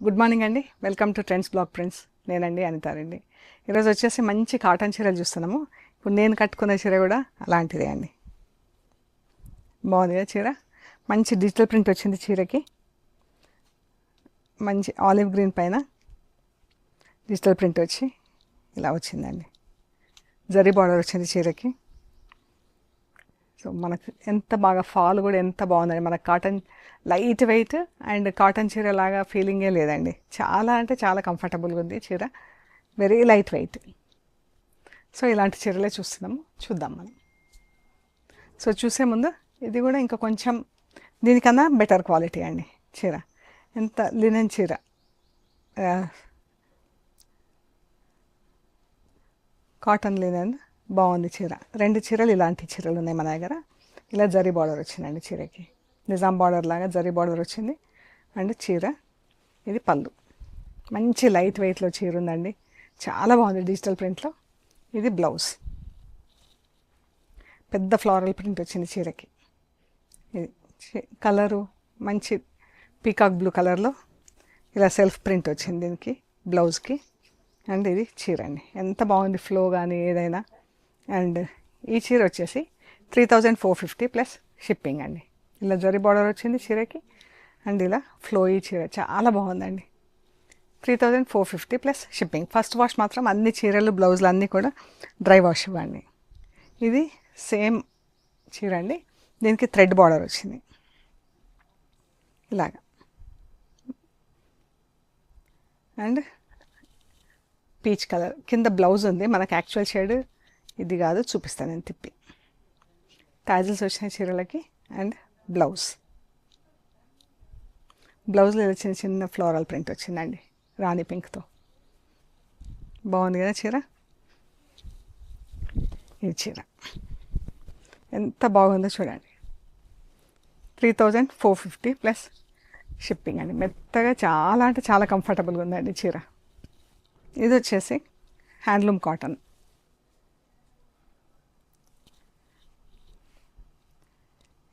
Good morning అండి. Welcome to trends blog prints. నేనండి అనితారండి. ఈరోజు వచ్చేసి మంచి కాటన్ చీరలు చూస్తున్నాము. ఇప్పుడు నేను కట్టుకున్న చీర కూడా అలాంటిదే అండి. బాగుంది కదా చీర. మంచి డిజిటల్ ప్రింట్ వచ్చింది చీరకి. మంచి ఆలివ్ గ్రీన్ పైన డిజిటల్ ప్రింట్ వచ్చి ఇలా వచ్చిందండి. జరీ బార్డర్ వచ్చింది చీరకి. సో మనకు ఎంత బాగా ఫాల్ కూడా ఎంత బాగుందండి. మనకు cotton light weight and cotton చీర లాగా ఫీలింగే లేదండి. చాలా అంటే చాలా కంఫర్టబుల్గా ఉంది చీర. Very light weight. సో ఇలాంటి చీరలే చూద్దాం మనం. సో చూసే ముందు ఇది కూడా ఇంకా కొంచెం దీనికన్నా బెటర్ క్వాలిటీ అండి చీర. ఎంత లినెన్ చీర, కాటన్ లినెన్ బాగుంది చీర. రెండు చీరలు ఇలాంటి చీరలు ఉన్నాయి మన దగ్గర. ఇలా జరీ బార్డర్ వచ్చిందండి చీరకి. నిజాం బార్డర్ లాగా జరీ బార్డర్ వచ్చింది. అండ్ చీర ఇది పళ్ళు. మంచి లైట్ వెయిట్లో చీర ఉందండి. చాలా బాగుంది డిజిటల్ ప్రింట్లో. ఇది బ్లౌజ్. పెద్ద ఫ్లోరల్ ప్రింట్ వచ్చింది చీరకి. ఇది కలరు మంచి పీకాక్ బ్లూ కలర్లో ఇలా సెల్ఫ్ ప్రింట్ వచ్చింది దీనికి బ్లౌజ్కి. అండ్ ఇది చీర అండి. ఎంత బాగుంది ఫ్లో కానీ ఏదైనా. అండ్ ఈ చీర వచ్చేసి 3450 ప్లస్ షిప్పింగ్ అండి. ఇలా జరీ బార్డర్ వచ్చింది చీరకి. అండ్ ఇలా ఫ్లో ఈ చీర చాలా బాగుందండి. 3450 ప్లస్ షిప్పింగ్. ఫస్ట్ వాష్ మాత్రం అన్ని చీరలు బ్లౌజులు అన్నీ కూడా డ్రై వాష్ ఇవ్వండి. ఇది సేమ్ చీర అండి. దీనికి థ్రెడ్ బార్డర్ వచ్చింది ఇలాగా. అండ్ పీచ్ కలర్ కింద బ్లౌజ్ ఉంది. మనకు యాక్చువల్ షేడ్ ఇది కాదు, చూపిస్తాను నేను తిప్పి. టాజిల్స్ వచ్చినాయి చీరలకి. అండ్ బ్లౌజ్లో చిన్న చిన్న ఫ్లోరల్ ప్రింట్ వచ్చిందండి రాణి పింక్తో. బాగుంది కదా చీర. ఈ చీర ఎంత బాగుందో చూడండి. 3450 ప్లస్ షిప్పింగ్ అండి. మెత్తగా చాలా అంటే చాలా కంఫర్టబుల్గా ఉందండి చీర. ఇది వచ్చేసి హ్యాండ్లూమ్ కాటన్.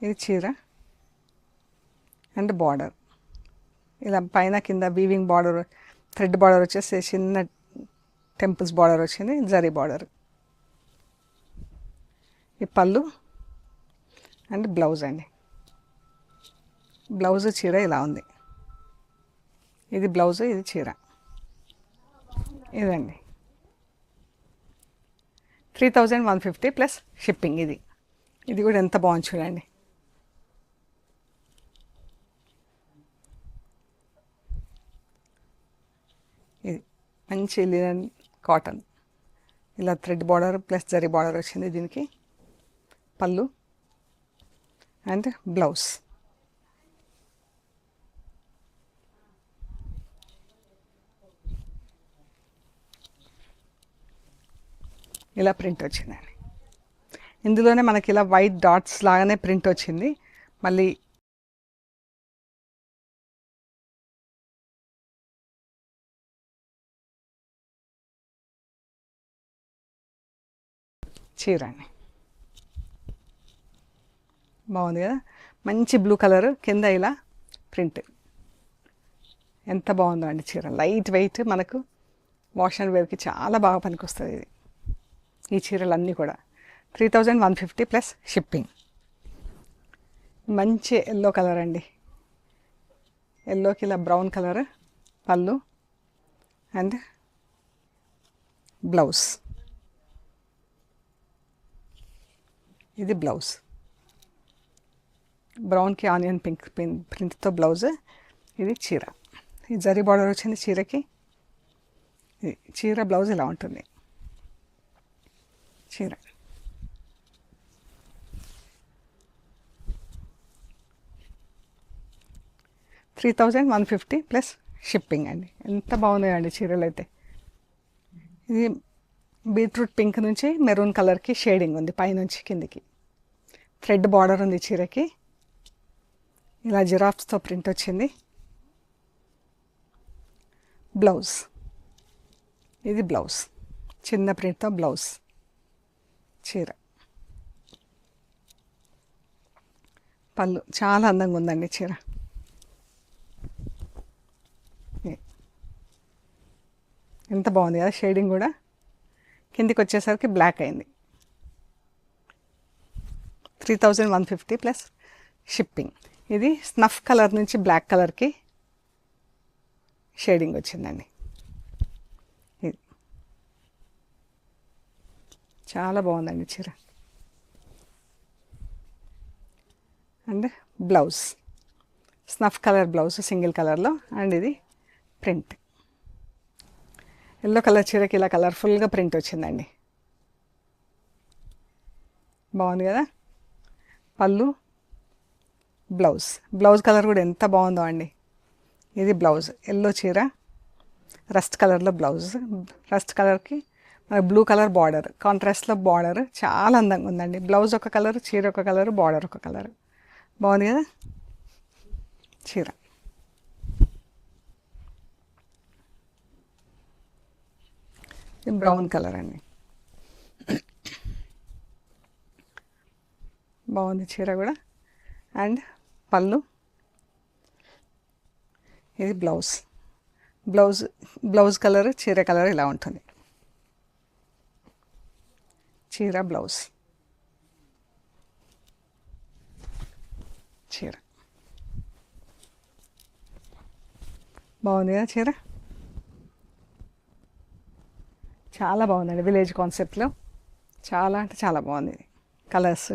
ఇది చీర అండ్ బార్డర్ ఇలా పైన కింద వీవింగ్ బార్డర్, థ్రెడ్ బార్డర్ వచ్చేసి చిన్న టెంపుల్స్ బార్డర్ వచ్చింది, జరీ బార్డర్. ఈ పళ్ళు అండ్ బ్లౌజ్ అండి. బ్లౌజ్ చీర ఇలా ఉంది. ఇది బ్లౌజ్, ఇది చీర. ఇదండి 3150 ప్లస్ షిప్పింగ్. ఇది కూడా ఎంత బాగుంది చూడండి. ఇది మంచి లినన్ కాటన్. ఇలా thread border plus zari border వచ్చింది దీనికి. పళ్ళు అండ్ బ్లౌజ్. ఇలా ప్రింట్ వచ్చిందండి. ఇందులోనే మనకి ఇలా వైట్ డాట్స్ లాగానే ప్రింట్ వచ్చింది. మళ్ళీ చీర అండి. బాగుంది కదా. మంచి బ్లూ కలర్ కింద ఇలా ప్రింట్. ఎంత బాగుందో అండి చీర. లైట్ వెయిట్, మనకు వాష్ అండ్ వేర్కి చాలా బాగా పనికొస్తుంది ఇది. ఈ చీరలన్నీ కూడా 3150 ప్లస్ షిప్పింగ్. మంచి ఎల్లో కలర్ అండి. ఎల్లోకి ఇలా బ్రౌన్ కలర్ పళ్ళు అండ్ బ్లౌజ్. ఇది బ్లౌజ్. బ్రౌన్కి ఆనియన్ పింక్ ప్రింట్తో బ్లౌజ్. ఇది చీర. ఈ జరీ బార్డర్ వచ్చింది చీరకి. చీర బ్లౌజ్ ఇలా ఉంటుంది. చీర 3150 ప్లస్ షిప్పింగ్ అండి. ఎంత బాగున్నాయండి చీరలు అయితే. ఇది బీట్రూట్ పింక్ నుంచి మెరూన్ కలర్కి షేడింగ్ ఉంది పైనుంచి కిందికి. థ్రెడ్ బార్డర్ ఉంది చీరకి. ఇలా జిరాఫ్స్తో ప్రింట్ వచ్చింది. బ్లౌజ్. ఇది బ్లౌజ్. చిన్న ప్రింట్తో బ్లౌజ్. చీర పళ్ళు చాలా అందంగా ఉందండి చీర. ఎంత బాగుంది కదా షేడింగ్ కూడా. కిందికి వచ్చేసరికి బ్లాక్ అయింది. 3150 ప్లస్ షిప్పింగ్. ఇది స్నఫ్ కలర్ నుంచి బ్లాక్ కలర్కి షేడింగ్ వచ్చిందండి. ఇది చాలా బాగుందండి చీర. And blouse snuff colour blouse single కలర్లో. అండ్ ఇది ప్రింట్ ఎల్లో కలర్ చీరకి ఇలా కలర్ఫుల్గా ప్రింట్ వచ్చిందండి. బాగుంది కదా. పళ్ళు, బ్లౌజ్ కలర్ కూడా ఎంత బాగుందో అండి. ఇది బ్లౌజ్ ఎల్లో చీర, రస్ట్ కలర్లో బ్లౌజ్. రస్ట్ కలర్కి బ్లూ కలర్ బార్డర్, కాంట్రాస్ట్లో బార్డర్ చాలా అందంగా ఉందండి. బ్లౌజ్ ఒక కలర్, చీర ఒక కలర్, బార్డర్ ఒక కలర్. బాగుంది కదా చీర. బ్రౌన్ కలర్ అండి. బాగుంది చీర కూడా. అండ్ పళ్ళు, ఇది బ్లౌజ్ కలర్, చీర కలర్ ఇలా ఉంటుంది. చీర బ్లౌజ్, చీర బాగుంది కదా చీర. చాలా బాగుందండి. విలేజ్ కాన్సెప్ట్లో చాలా అంటే చాలా బాగుంది. కలర్స్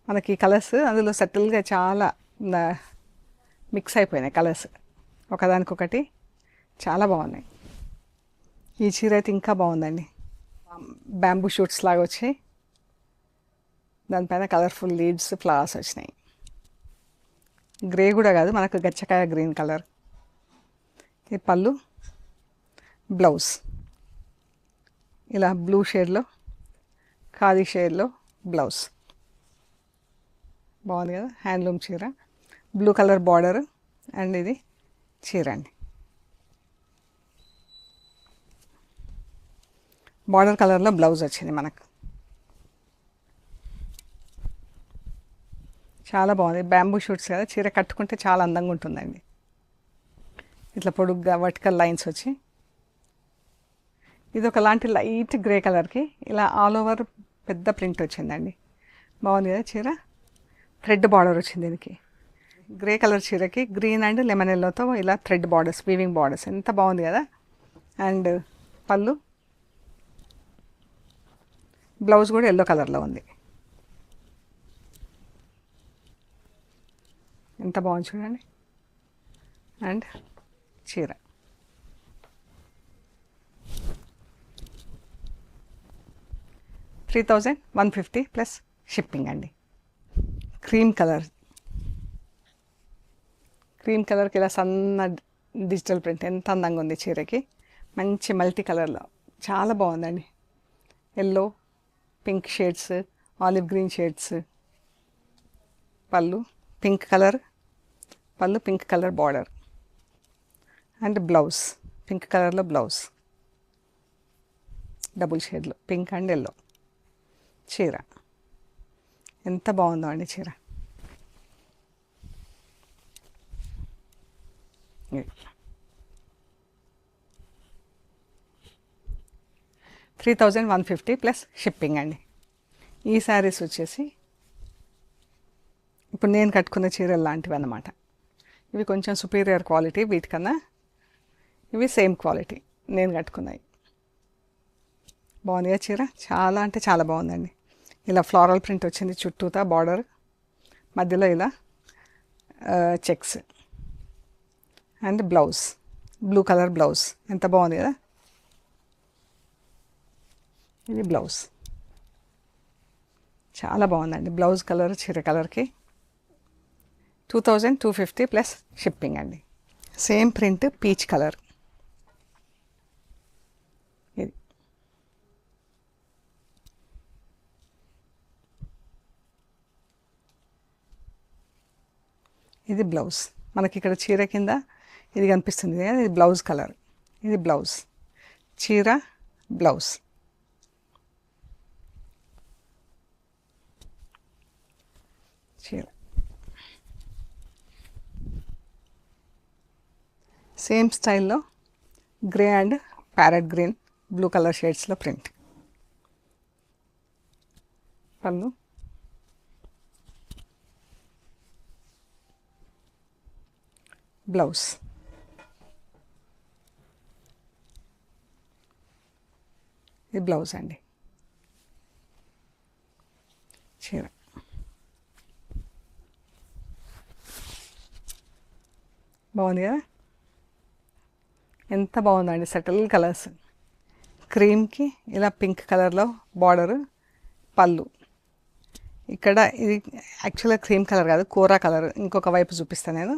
మనకి కలర్స్ అందులో సెటిల్గా చాలా మిక్స్ అయిపోయినాయి కలర్స్ ఒకదానికొకటి. చాలా బాగున్నాయి. ఈ చీర అయితే ఇంకా బాగుందండి. బ్యాంబూ షూట్స్ లాగా వచ్చాయి, దానిపైన కలర్ఫుల్ లీడ్స్, ఫ్లవర్స్ వచ్చినాయి. గ్రే కూడా కాదు, మనకు గచ్చకాయ గ్రీన్ కలర్. ఈ పళ్ళు, బ్లౌజ్ ఇలా బ్లూ షేడ్లో, ఖాదీ షేడ్లో బ్లౌజ్. బాగుంది కదా. హ్యాండ్లూమ్ చీర, బ్లూ కలర్ బార్డర్. అండ్ ఇది చీర అండి. బార్డర్ కలర్లో బ్లౌజ్ వచ్చింది మనకు. చాలా బాగుంది. బ్యాంబూ షూట్స్ కదా, చీర కట్టుకుంటే చాలా అందంగా ఉంటుందండి. ఇట్లా పొడుగ్గా వర్టికల్ లైన్స్ వచ్చి, ఇది ఒకలాంటి లైట్ గ్రే కలర్కి ఇలా ఆల్ ఓవర్ పెద్ద ప్రింట్ వచ్చిందండి. బాగుంది కదా చీర. థ్రెడ్ బార్డర్ వచ్చింది దీనికి. గ్రే కలర్ చీరకి గ్రీన్ అండ్ లెమన్ ఎల్లోతో ఇలా థ్రెడ్ బార్డర్స్, వీవింగ్ బార్డర్స్ ఎంత బాగుంది కదా. అండ్ పళ్ళు, బ్లౌజ్ కూడా ఎల్లో కలర్లో ఉంది. ఎంత బాగుంది చూడండి. అండ్ చీర $3,150 ప్లస్ షిప్పింగ్ అండి. క్రీమ్ కలర్కి ఇలా సన్న డిజిటల్ ప్రింట్ ఎంత అందంగా ఉంది చీరకి. మంచి మల్టీ కలర్లో చాలా బాగుందండి. Yellow, pink shades, olive green shades. పళ్ళు pink colour border. And blouse pink కలర్లో బ్లౌజ్, డబుల్ షేడ్లో పింక్ అండ్ ఎల్లో. చీర ఎంత బాగుందో అండి చీర. $3,150 ప్లస్ షిప్పింగ్ అండి. ఈ శారీస్ వచ్చేసి ఇప్పుడు నేను కట్టుకున్న చీరలు లాంటివి అన్నమాట. ఇవి కొంచెం సుపీరియర్ క్వాలిటీ వీటికన్నా. ఇవి సేమ్ క్వాలిటీ నేను కట్టుకున్నాయి. బాగుందిగా చీర. చాలా అంటే చాలా బాగుందండి. ఇలా ఫ్లోరల్ ప్రింట్ వచ్చింది చుట్టూతా బార్డర్, మధ్యలో ఇలా checks. And blouse blue colour blouse ఎంత బాగుంది కదా. ఇది బ్లౌజ్ చాలా బాగుందండి. బ్లౌజ్ కలర్ చీర కలర్కి 2,250 ప్లస్ షిప్పింగ్ అండి. Same print peach colour. ఇది ఇది బ్లౌజ్. మనకి ఇక్కడ చీర కింద ఇది కనిపిస్తుంది కదా, ఇది బ్లౌజ్ కలర్. ఇది బ్లౌజ్, చీర బ్లౌజ్. చీర సేమ్ స్టైల్లో grey and parrot green blue colour షేడ్స్లో ప్రింట్. పళ్ళు, బ్లౌజ్. ఇది బ్లౌజ్ అండి. చీర బాగుంది కదా, ఎంత బాగుందండి. సెటిల్ కలర్స్, క్రీమ్కి ఇలా పింక్ కలర్లో బార్డరు, పళ్ళు. ఇక్కడ ఇది యాక్చువల్గా క్రీమ్ కలర్ కాదు, కోరా కలర్. ఇంకొక వైపు చూపిస్తాను నేను.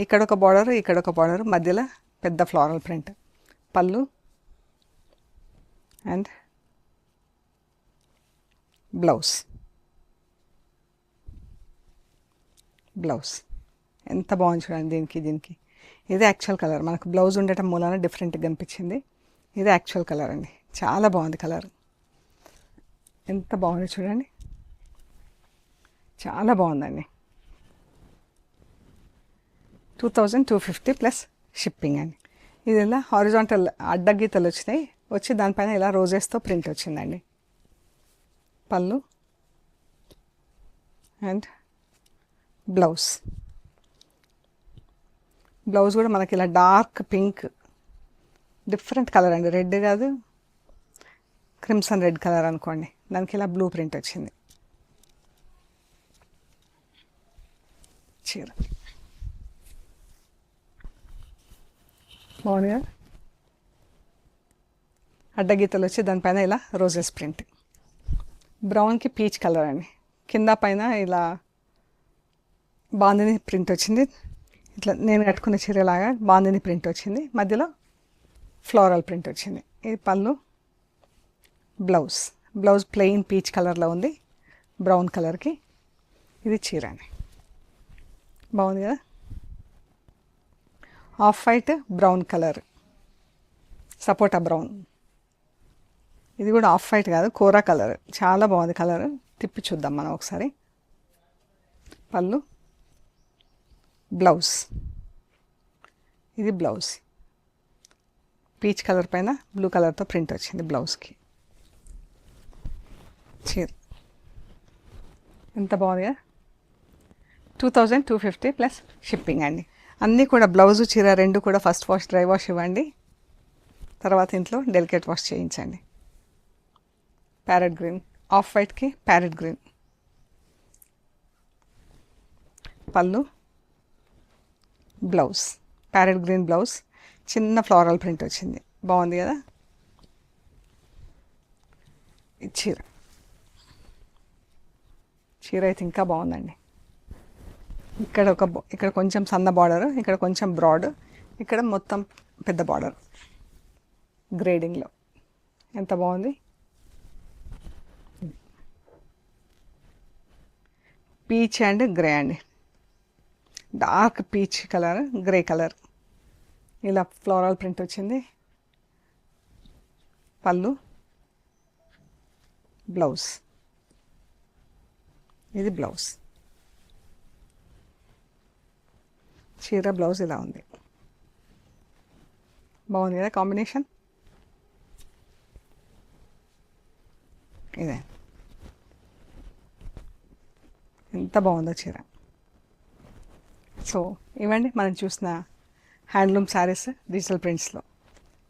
ఇక్కడ ఒక బార్డర్, ఇక్కడ ఒక బార్డర్, మధ్యలో పెద్ద ఫ్లోరల్ ప్రింట్. పళ్ళు అండ్ బ్లౌజ్. బ్లౌజ్ ఎంత బాగుంది చూడండి. దీనికి ఇది యాక్చువల్ కలర్. మనకు బ్లౌజ్ ఉండటం మూలాన డిఫరెంట్గా కనిపించింది. ఇది యాక్చువల్ కలర్ అండి. చాలా బాగుంది కలర్. ఎంత బాగుంది చూడండి, చాలా బాగుందండి. 2250 ప్లస్ షిప్పింగ్ అండి. ఇది ఇలా హారిజాంటల్ అడ్డగీతలు వచ్చినాయి, వచ్చి దానిపైన ఇలా రోజెస్తో ప్రింట్ వచ్చిందండి. పళ్ళు అండ్ బ్లౌజ్. బ్లౌజ్ కూడా మనకి ఇలా డార్క్ పింక్, డిఫరెంట్ కలర్ అండి. రెడ్ కాదు, క్రిమ్సన్ రెడ్ కలర్ అనుకోండి. దానికి ఇలా బ్లూ ప్రింట్ వచ్చింది. చీర బాగుంది కదా, అడ్డగీతలు వచ్చి దానిపైన ఇలా రోజెస్ ప్రింట్. బ్రౌన్కి పీచ్ కలర్ అండి. కింద పైన ఇలా బాందిని ప్రింట్ వచ్చింది. ఇట్లా నేను కట్టుకున్న చీరలాగా బాందిని ప్రింట్ వచ్చింది. మధ్యలో ఫ్లోరల్ ప్రింట్ వచ్చింది. ఇది పళ్ళు, బ్లౌజ్. బ్లౌజ్ ప్లెయిన్ పీచ్ కలర్లో ఉంది, బ్రౌన్ కలర్కి. ఇది చీర అండి. బాగుంది కదా, ఆఫ్ వైట్ బ్రౌన్ కలర్, సపోటా బ్రౌన్. ఇది కూడా ఆఫ్ వైట్ కాదు, కోరా కలర్. చాలా బాగుంది కలర్. తిప్పి చూద్దాం మనం ఒకసారి. పళ్ళు, బ్లౌజ్. ఇది బ్లౌజ్. పీచ్ కలర్ పైన బ్లూ కలర్తో ప్రింట్ వచ్చింది బ్లౌజ్కి. చీర ఎంత బాగుంది కదా, 2250 ప్లస్ షిప్పింగ్ అండి. అన్నీ కూడా బ్లౌజు చీర రెండు కూడా ఫస్ట్ వాష్ డ్రై వాష్ ఇవ్వండి, తర్వాత ఇంట్లో డెలికేట్ వాష్ చేయించండి. ప్యారెట్ గ్రీన్, ఆఫ్ వైట్కి ప్యారెట్ గ్రీన్. పళ్ళు, బ్లౌజ్, ప్యారెట్ గ్రీన్ బ్లౌజ్, చిన్న ఫ్లోరల్ ప్రింట్ వచ్చింది. బాగుంది కదా. చీర చీర అయితే ఇంకా బాగుందండి. ఇక్కడ కొంచెం సన్న బార్డర్, ఇక్కడ కొంచెం బ్రాడ్, ఇక్కడ మొత్తం పెద్ద బార్డర్ గ్రేడింగ్లో. ఎంత బాగుంది. పీచ్ అండ్ గ్రే అండి. Dark peach colour, grey colour, ఇలా ఫ్లోరల్ ప్రింట్ వచ్చింది. పళ్ళు, బ్లౌజ్. ఇది బ్లౌజ్. చీర బ్లౌజ్ ఇలా ఉంది. బాగుంది కదా కాంబినేషన్. ఇదే ఎంత బాగుందో చీర. సో ఇవ్వండి మనం చూసిన హ్యాండ్లూమ్ శారీస్ డిజిటల్ ప్రింట్స్లో.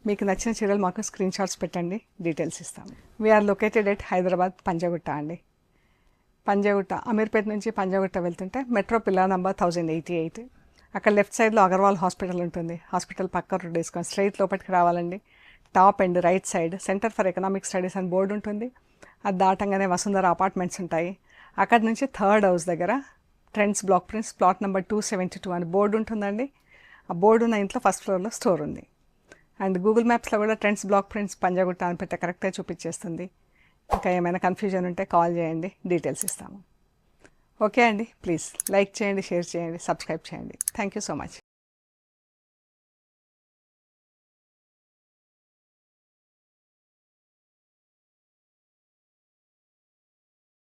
మీకు నచ్చిన చీరలు మాకు స్క్రీన్ షాట్స్ పెట్టండి, డీటెయిల్స్ ఇస్తాము. We're located at Hyderabad Panjagutta అండి. పంజాగుట్ట, అమీర్పేట నుంచి పంజాగుట్ట వెళ్తుంటే మెట్రో పిల్లర్ నంబర్ 1088. అక్కడ లెఫ్ట్ సైడ్లో అగర్వాల్ హాస్పిటల్ ఉంటుంది. హాస్పిటల్ పక్క రోడ్ వేసుకొని స్ట్రైట్ లోపలికి రావాలండి. Top and right side centre for economic studies అని బోర్డు ఉంటుంది. అది దాటంగానే వసుంధర అపార్ట్మెంట్స్ ఉంటాయి. అక్కడ నుంచి థర్డ్ హౌస్ దగ్గర trends block prints plot number 272 అని బోర్డు ఉంటుందండి. ఆ బోర్డు ఉన్న ఇంట్లో ఫస్ట్ ఫ్లోర్లో స్టోర్ ఉంది. అండ్ గూగుల్ మ్యాప్స్లో కూడా ట్రెండ్స్ బ్లాక్ ప్రింట్స్ పంజాగుట్ట అని పెట్టే కరెక్ట్గా చూపించేస్తుంది. ఇంకా ఏమైనా కన్ఫ్యూజన్ ఉంటే కాల్ చేయండి, డీటెయిల్స్ ఇస్తాము. ఓకే అండి, ప్లీజ్ లైక్ చేయండి, షేర్ చేయండి, సబ్స్క్రైబ్ చేయండి. Thank you so much.